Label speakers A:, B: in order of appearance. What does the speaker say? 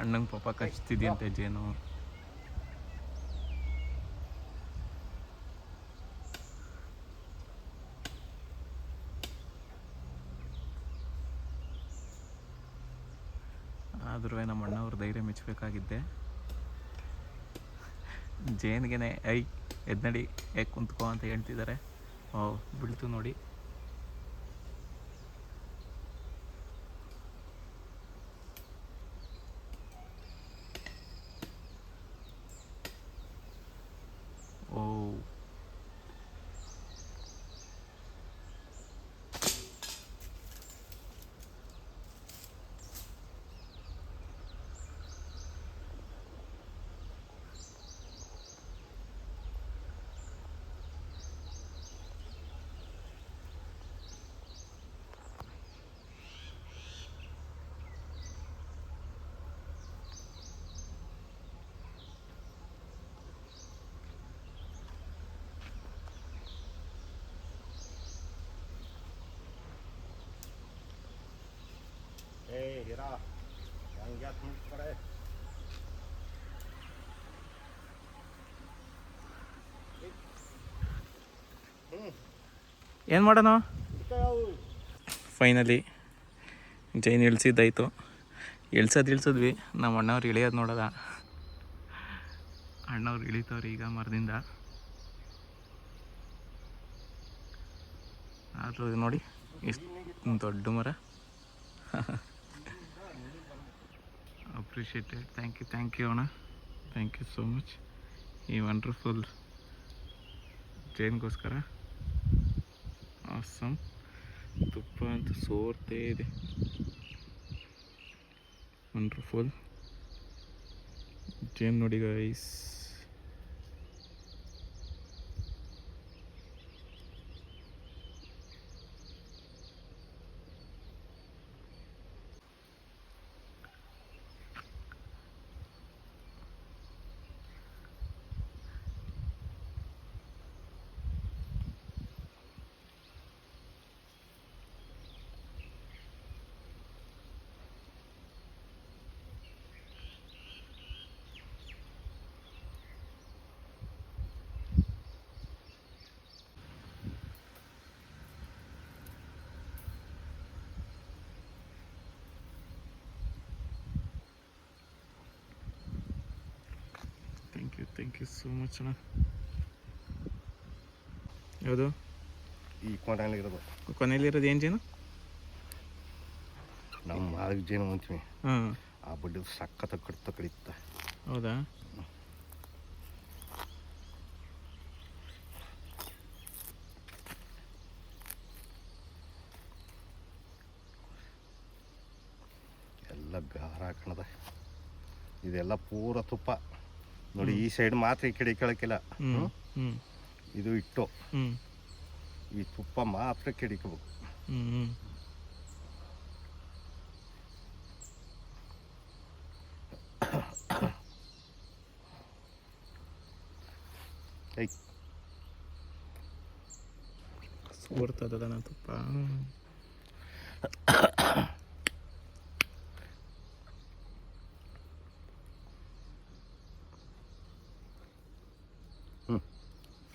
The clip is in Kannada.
A: ಅಣ್ಣಂಗೆ ಪಾಪ ಕಚ್ತಿದ್ಯಂತೆ ಜೇನು. ಆದ್ರೂ ನಮ್ಮ ಅಣ್ಣವ್ರ ಧೈರ್ಯ ಮೆಚ್ಚಬೇಕಾಗಿದ್ದೆ. ಜೇನ್ಗೆ ಐ ಎದ್ನಡಿ ಹೇಗೆ ಕುಂತ್ಕೋ ಅಂತ ಹೇಳ್ತಿದ್ದಾರೆ. ಓ ಬೀಳ್ತು ನೋಡಿ. ಓ ಏನು ಮಾಡೋಣ. ಫೈನಲಿ ಜೈನ್ ಇಳಿಸಿದ್ದಾಯ್ತು. ಇಳಿಸಿದ್ವಿ. ನಮ್ಮ ಅಣ್ಣವ್ರು ಇಳಿಯೋದು ನೋಡೋದ. ಅಣ್ಣವ್ರು ಇಳಿತವ್ರು ಈಗ ಮರದಿಂದ. ಆದರೂ ನೋಡಿ ಎಷ್ಟು ದೊಡ್ಡ ಮರ. ಅಪ್ರಿಷಿಯೇಟೆಡ್. ಥ್ಯಾಂಕ್ ಯು ಅಣ್ಣ. Thank you so much. ಈ ವಂಡರ್ಫುಲ್ ಜೇನ್ಗೋಸ್ಕರ. ಆಸಮ್. ತುಪ್ಪ ಅಂತ ಸೋರ್ತೇ ಇದೆ. ವಂಡರ್ಫುಲ್ ಜೇನ್ ನೋಡಿ guys. Thank you so much ಅಣ್ಣ. ಯಾವುದು
B: ಈ ಕೊನೆಯಲ್ಲಿರೋದು?
A: ಕೊನೆಯಲ್ಲಿರೋದು ಏನು ಜೇನು?
B: ನಮ್ಮ ಮಾರ್ಗ ಜೇನು ಮುಂಚೆ
A: ಹಾಂ,
B: ಆ ಬಡ್ಡಿ ಸಖತ್ ಕಡಿತ.
A: ಹೌದಾ?
B: ಎಲ್ಲ ಗಾರ ಹಾಕಣದ. ಇದೆಲ್ಲ ಪೂರ ತುಪ್ಪ ನೋಡಿ. ಈ ಸೈಡ್ ಮಾತ್ರ ಈ ಕಡೆ ಕೆಳಕಿಲ್ಲ. ಇದು ಇಟ್ಟು ಈ ತುಪ್ಪ ಮಾತ್ರ ಕೆಡಿಕಬೇಕು.
A: ಬರ್ತದಣ್ಣ ತುಪ್ಪ.